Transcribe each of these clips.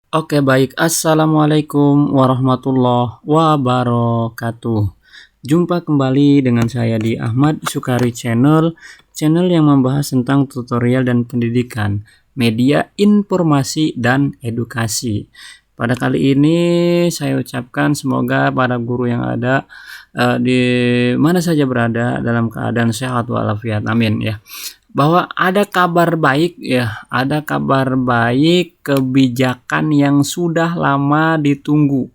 Oke baik, assalamualaikum warahmatullahi wabarakatuh. Jumpa kembali dengan saya di Ahmad Sukari Channel, channel yang membahas tentang tutorial dan pendidikan, media informasi dan edukasi. Pada kali ini saya ucapkan semoga para guru yang ada di mana saja berada dalam keadaan sehat walafiat. Amin ya. Bahwa ada kabar baik ya, ada kabar baik kebijakan yang sudah lama ditunggu.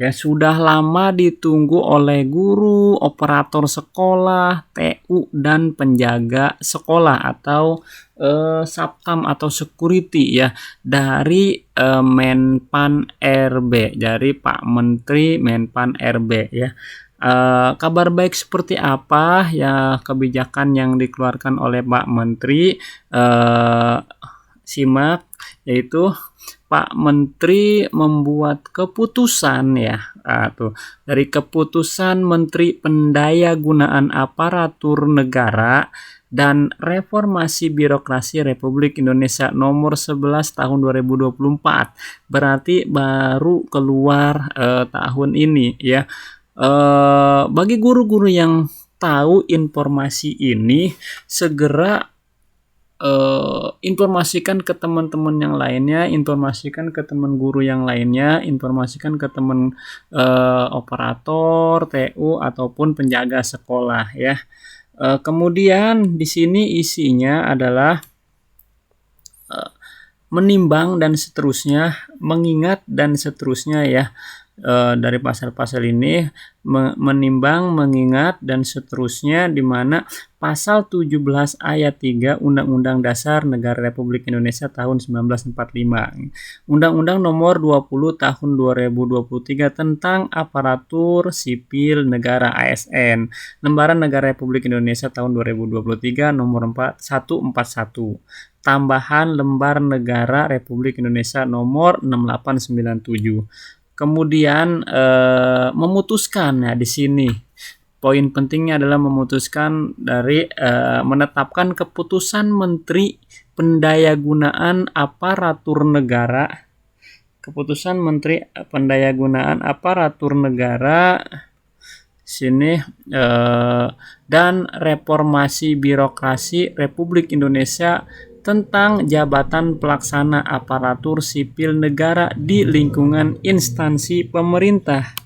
Ya, sudah lama ditunggu oleh guru, operator sekolah, TU dan penjaga sekolah atau Satpam atau security ya dari Menpan RB, dari Pak Menteri Menpan RB ya. Kabar baik seperti apa ya kebijakan yang dikeluarkan oleh Pak Menteri? Simak, yaitu Pak Menteri membuat keputusan ya, tuh dari keputusan Menteri Pendayagunaan Aparatur Negara dan Reformasi Birokrasi Republik Indonesia nomor 11 tahun 2024. Berarti baru keluar tahun ini ya. Bagi guru-guru yang tahu informasi ini, segera informasikan ke teman-teman yang lainnya, informasikan ke teman guru yang lainnya, informasikan ke teman operator, TU ataupun penjaga sekolah ya. Kemudian di sini isinya adalah menimbang dan seterusnya, mengingat dan seterusnya ya. Dari pasal-pasal ini menimbang, mengingat dan seterusnya, di mana pasal 17 ayat 3 Undang-Undang Dasar Negara Republik Indonesia tahun 1945, Undang-Undang nomor 20 tahun 2023 tentang aparatur sipil negara ASN, Lembaran Negara Republik Indonesia tahun 2023 nomor 141, tambahan Lembar Negara Republik Indonesia nomor 6897. Kemudian memutuskan ya, di sini poin pentingnya adalah memutuskan dari menetapkan keputusan Menteri Pendayagunaan Aparatur Negara, keputusan Menteri Pendayagunaan Aparatur Negara sini dan Reformasi Birokrasi Republik Indonesia tentang jabatan pelaksana aparatur sipil negara di lingkungan instansi pemerintah.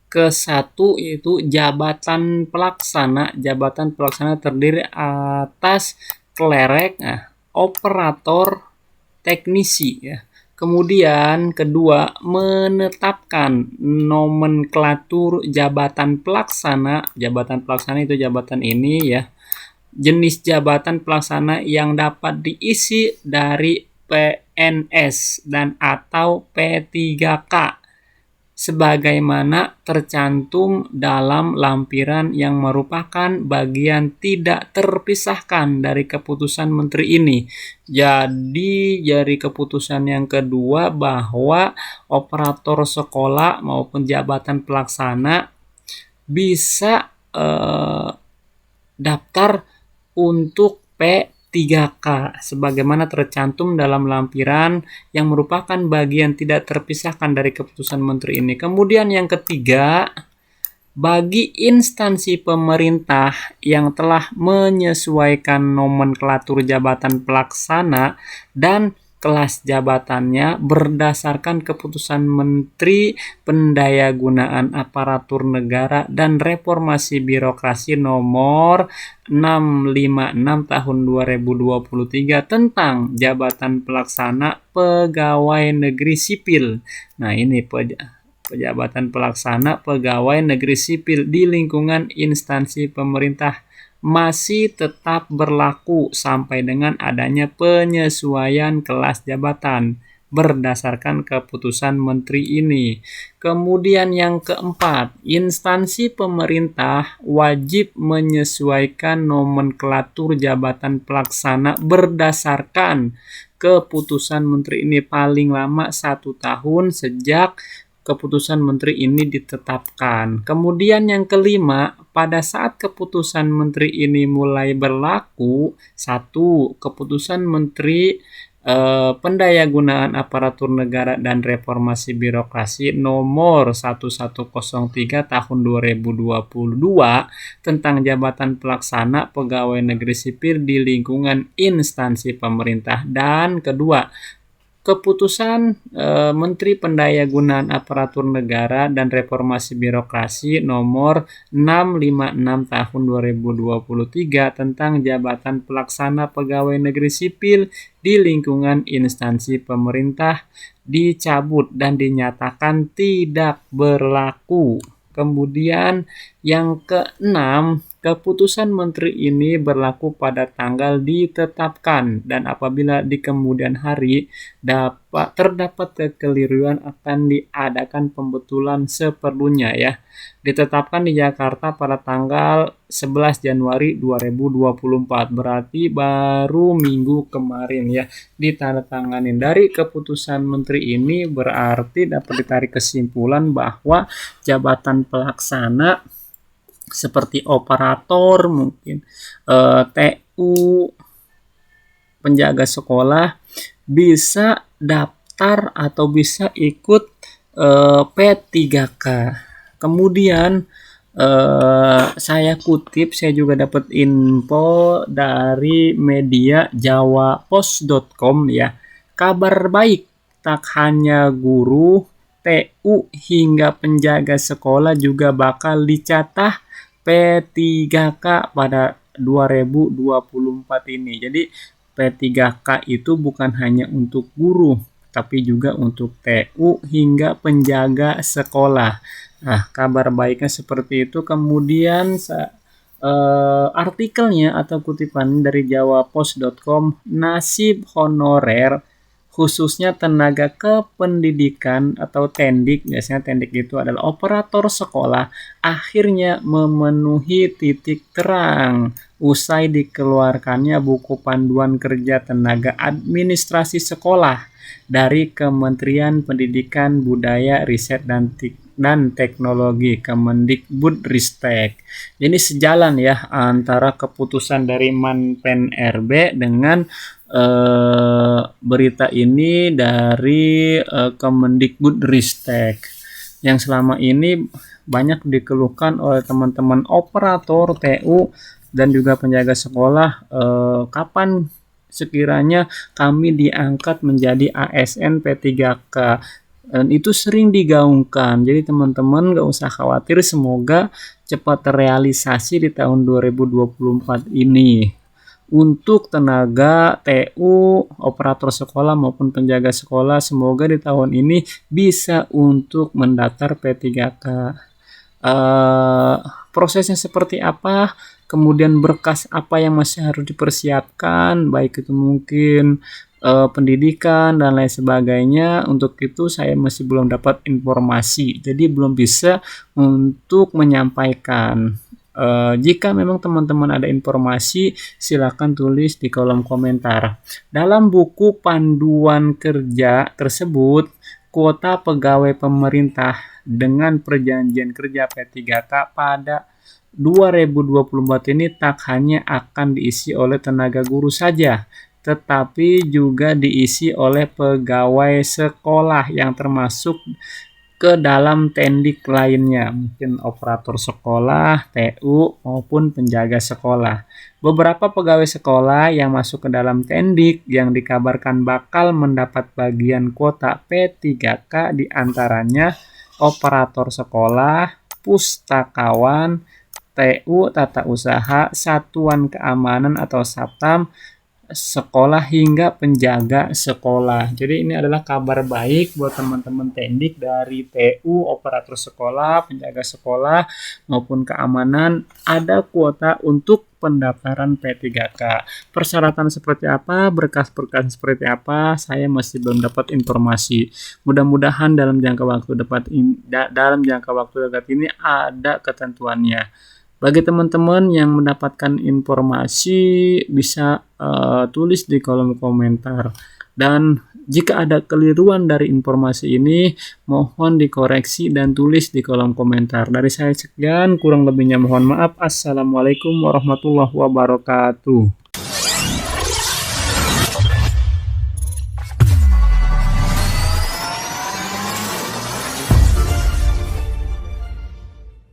Ke-1 yaitu jabatan pelaksana terdiri atas klerek, operator, teknisi ya. Kemudian kedua, menetapkan nomenklatur jabatan pelaksana. Jabatan pelaksana itu jabatan ini ya. Jenis jabatan pelaksana yang dapat diisi dari PNS dan atau P3K sebagaimana tercantum dalam lampiran yang merupakan bagian tidak terpisahkan dari keputusan Menteri ini. Jadi dari keputusan yang kedua bahwa operator sekolah maupun jabatan pelaksana bisa daftar untuk P3K sebagaimana tercantum dalam lampiran yang merupakan bagian tidak terpisahkan dari keputusan Menteri ini. Kemudian yang ketiga, bagi instansi pemerintah yang telah menyesuaikan nomenklatur jabatan pelaksana dan kelas jabatannya berdasarkan keputusan Menteri Pendayagunaan Aparatur Negara dan Reformasi Birokrasi nomor 656 tahun 2023 tentang jabatan pelaksana pegawai negeri sipil. Nah, ini pejabatan pelaksana pegawai negeri sipil di lingkungan instansi pemerintah masih tetap berlaku sampai dengan adanya penyesuaian kelas jabatan berdasarkan keputusan Menteri ini. Kemudian yang keempat, instansi pemerintah wajib menyesuaikan nomenklatur jabatan pelaksana berdasarkan keputusan Menteri ini paling lama 1 tahun sejak keputusan Menteri ini ditetapkan. Kemudian yang kelima, pada saat keputusan Menteri ini mulai berlaku, 1. Keputusan Menteri Pendayagunaan Aparatur Negara dan Reformasi Birokrasi Nomor 1103 Tahun 2022 tentang Jabatan Pelaksana Pegawai Negeri Sipil di lingkungan instansi pemerintah. Dan kedua, Keputusan Menteri Pendayagunaan Aparatur Negara dan Reformasi Birokrasi Nomor 656 Tahun 2023 tentang Jabatan Pelaksana Pegawai Negeri Sipil di lingkungan instansi pemerintah dicabut dan dinyatakan tidak berlaku. Kemudian yang keenam, keputusan menteri ini berlaku pada tanggal ditetapkan dan apabila di kemudian hari terdapat kekeliruan akan diadakan pembetulan seperlunya ya. Ditetapkan di Jakarta pada tanggal 11 Januari 2024, berarti baru minggu kemarin ya ditandatangani. Dari keputusan menteri ini berarti dapat ditarik kesimpulan bahwa jabatan pelaksana seperti operator, mungkin TU, penjaga sekolah bisa daftar atau bisa ikut P3K. Kemudian saya kutip, saya juga dapat info dari media jawapos.com ya. Kabar baik, tak hanya guru, TU hingga penjaga sekolah juga bakal dicatat P3K pada 2024 ini. Jadi P3K itu bukan hanya untuk guru, tapi juga untuk TU hingga penjaga sekolah. Nah, kabar baiknya seperti itu. Kemudian artikelnya atau kutipan dari jawapos.com, nasib honorer khususnya tenaga kependidikan atau tendik, biasanya tendik itu adalah operator sekolah, akhirnya memenuhi titik terang usai dikeluarkannya buku panduan kerja tenaga administrasi sekolah dari Kementerian Pendidikan, Budaya, Riset dan Teknologi Kemendikbudristek. Jadi sejalan ya antara keputusan dari Manpen RB dengan berita ini dari Kemendikbudristek yang selama ini banyak dikeluhkan oleh teman-teman operator TU dan juga penjaga sekolah, kapan sekiranya kami diangkat menjadi ASN P3K, dan itu sering digaungkan. Jadi teman-teman gak usah khawatir, semoga cepat terrealisasi di tahun 2024 ini. Untuk tenaga TU, operator sekolah maupun penjaga sekolah, semoga di tahun ini bisa untuk mendaftar P3K. Prosesnya seperti apa, kemudian berkas apa yang masih harus dipersiapkan, baik itu mungkin pendidikan dan lain sebagainya. Untuk itu saya masih belum dapat informasi, jadi belum bisa untuk menyampaikan. Jika memang teman-teman ada informasi, silakan tulis di kolom komentar. Dalam buku panduan kerja tersebut, kuota pegawai pemerintah dengan perjanjian kerja P3K pada 2024 ini tak hanya akan diisi oleh tenaga guru saja, tetapi juga diisi oleh pegawai sekolah yang termasuk ke dalam tendik lainnya, mungkin operator sekolah, TU, maupun penjaga sekolah. Beberapa pegawai sekolah yang masuk ke dalam tendik yang dikabarkan bakal mendapat bagian kuota P3K diantaranya operator sekolah, pustakawan, TU, tata usaha, satuan keamanan atau satpam sekolah hingga penjaga sekolah. Jadi ini adalah kabar baik buat teman-teman tendik dari TU, operator sekolah, penjaga sekolah maupun keamanan, ada kuota untuk pendaftaran P3K. Persyaratan seperti apa, berkas-berkas seperti apa, saya masih belum dapat informasi. Mudah-mudahan dalam jangka waktu dekat ini ada ketentuannya. Bagi teman-teman yang mendapatkan informasi bisa tulis di kolom komentar. Dan jika ada keliruan dari informasi ini, mohon dikoreksi dan tulis di kolom komentar. Dari saya sekian, kurang lebihnya mohon maaf. Assalamualaikum warahmatullahi wabarakatuh.